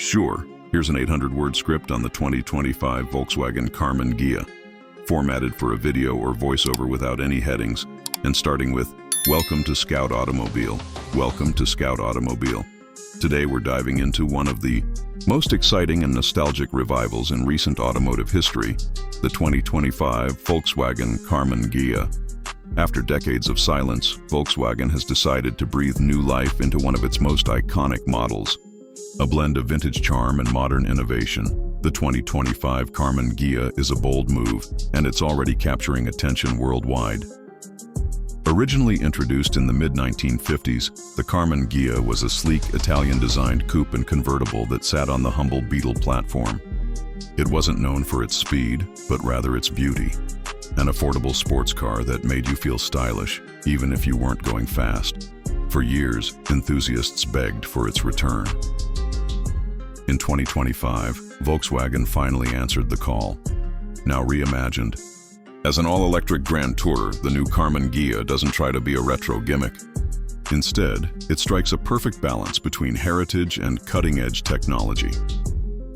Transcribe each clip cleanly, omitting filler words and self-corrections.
Sure, here's an 800-word script on the 2025 Volkswagen Karmann Ghia, formatted for a video or voiceover without any headings, and starting with, "Welcome to Scout Automobile. Welcome to Scout Automobile." Today we're diving into one of the most exciting and nostalgic revivals in recent automotive history, the 2025 Volkswagen Karmann Ghia. After decades of silence, Volkswagen has decided to breathe new life into one of its most iconic models. A blend of vintage charm and modern innovation, the 2025 Karmann Ghia is a bold move, and it's already capturing attention worldwide. Originally introduced in the mid-1950s, the Karmann Ghia was a sleek, Italian-designed coupe and convertible that sat on the humble Beetle platform. It wasn't known for its speed, but rather its beauty. An affordable sports car that made you feel stylish, even if you weren't going fast. For years, enthusiasts begged for its return. In 2025, Volkswagen finally answered the call. Now reimagined. As an all-electric Grand Tourer, the new Karmann Ghia doesn't try to be a retro gimmick. Instead, it strikes a perfect balance between heritage and cutting-edge technology.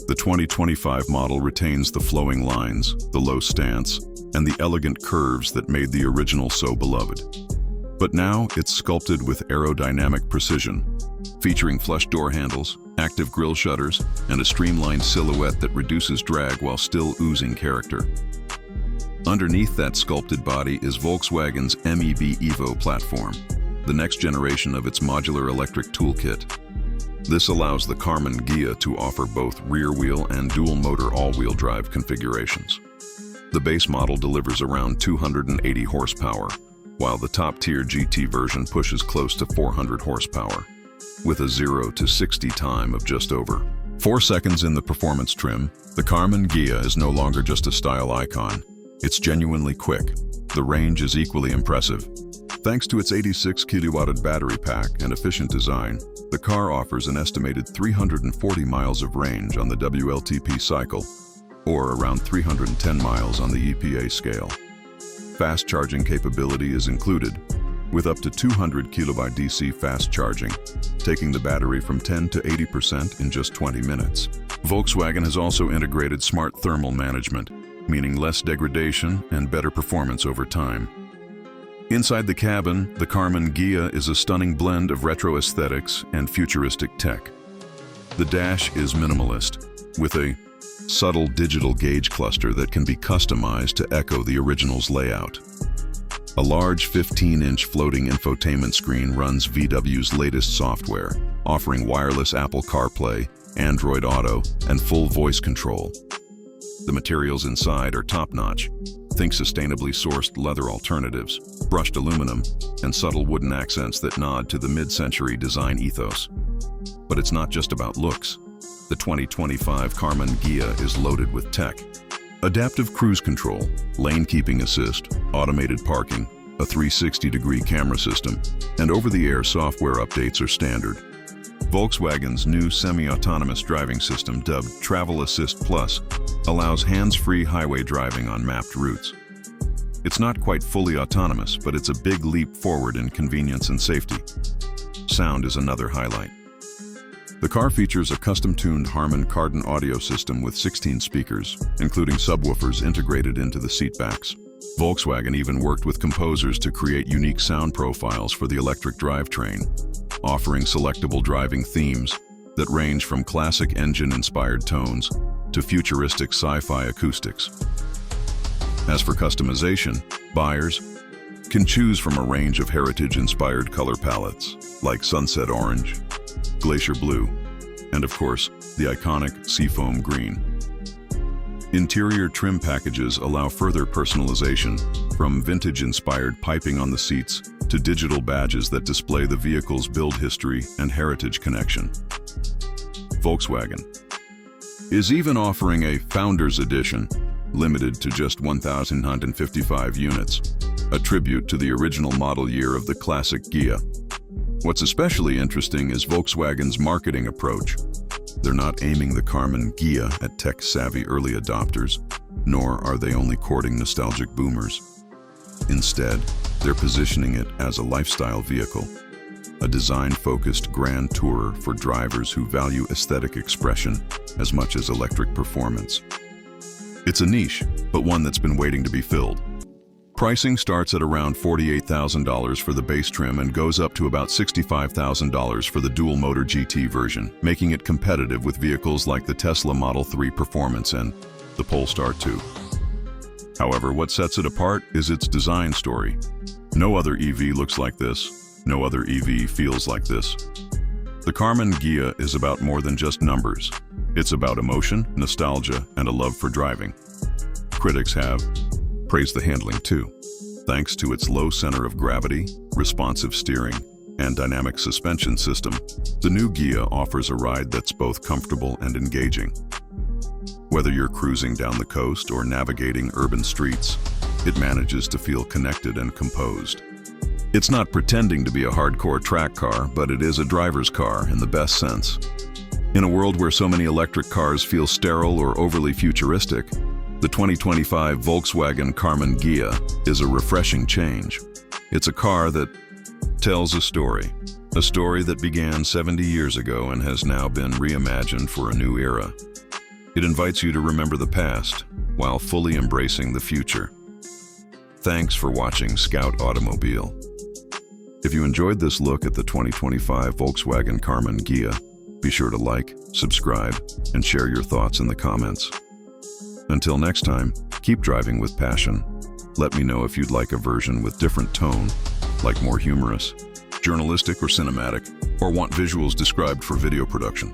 The 2025 model retains the flowing lines, the low stance, and the elegant curves that made the original so beloved. But now it's sculpted with aerodynamic precision, featuring flush door handles, active grille shutters, and a streamlined silhouette that reduces drag while still oozing character. Underneath that sculpted body is Volkswagen's MEB Evo platform, the next generation of its modular electric toolkit. This allows the Karmann Ghia to offer both rear-wheel and dual-motor all-wheel drive configurations. The base model delivers around 280 horsepower, while the top-tier GT version pushes close to 400 horsepower, with a 0 to 60 time of just over 4 seconds in the performance trim. The Karmann Ghia is no longer just a style icon. It's genuinely quick. The range is equally impressive. Thanks to its 86 kilowatt battery pack and efficient design, the car offers an estimated 340 miles of range on the WLTP cycle, or around 310 miles on the EPA scale. Fast charging capability is included, with up to 200 kilowatt DC fast charging, taking the battery from 10 to 80% in just 20 minutes. Volkswagen has also integrated smart thermal management, meaning less degradation and better performance over time. Inside the cabin, the Karmann Ghia is a stunning blend of retro aesthetics and futuristic tech. The dash is minimalist, with a subtle digital gauge cluster that can be customized to echo the original's layout. A large 15-inch floating infotainment screen runs VW's latest software, offering wireless Apple CarPlay, Android Auto, and full voice control. The materials inside are top-notch. Think sustainably sourced leather alternatives, brushed aluminum, and subtle wooden accents that nod to the mid-century design ethos. But it's not just about looks. The 2025 Karmann Ghia is loaded with tech. Adaptive cruise control, lane keeping assist, automated parking, a 360-degree camera system, and over-the-air software updates are standard. Volkswagen's new semi-autonomous driving system, dubbed Travel Assist Plus, allows hands-free highway driving on mapped routes. It's not quite fully autonomous, but it's a big leap forward in convenience and safety. Sound is another highlight. The car features a custom-tuned Harman Kardon audio system with 16 speakers, including subwoofers integrated into the seatbacks. Volkswagen even worked with composers to create unique sound profiles for the electric drivetrain, offering selectable driving themes that range from classic engine-inspired tones to futuristic sci-fi acoustics. As for customization, buyers can choose from a range of heritage-inspired color palettes like sunset orange, glacier blue, and of course, the iconic seafoam green. Interior trim packages allow further personalization, from vintage-inspired piping on the seats to digital badges that display the vehicle's build history and heritage connection. Volkswagen is even offering a Founders Edition, limited to just 1,155 units, a tribute to the original model year of the classic Ghia. What's especially interesting is Volkswagen's marketing approach. They're not aiming the Karmann Ghia at tech-savvy early adopters, nor are they only courting nostalgic boomers. Instead, they're positioning it as a lifestyle vehicle. a design-focused grand tourer for drivers who value aesthetic expression as much as electric performance. It's a niche, but one that's been waiting to be filled. Pricing starts at around $48,000 for the base trim and goes up to about $65,000 for the dual-motor GT version, making it competitive with vehicles like the Tesla Model 3 Performance and the Polestar 2. However, what sets it apart is its design story. No other EV looks like this. No other EV feels like this. The Karmann Ghia is about more than just numbers. It's about emotion, nostalgia, and a love for driving. Critics have praised the handling too. Thanks to its low center of gravity, responsive steering, and dynamic suspension system, the new Ghia offers a ride that's both comfortable and engaging. Whether you're cruising down the coast or navigating urban streets, it manages to feel connected and composed. It's not pretending to be a hardcore track car, but it is a driver's car in the best sense. In a world where so many electric cars feel sterile or overly futuristic, the 2025 Volkswagen Karmann Ghia is a refreshing change. It's a car that tells a story that began 70 years ago and has now been reimagined for a new era. It invites you to remember the past while fully embracing the future. Thanks for watching Scout Automobile. If you enjoyed this look at the 2025 Volkswagen Karmann Ghia, be sure to like, subscribe, and share your thoughts in the comments. Until next time, keep driving with passion. Let me know if you'd like a version with different tone, like more humorous, journalistic or cinematic, or want visuals described for video production.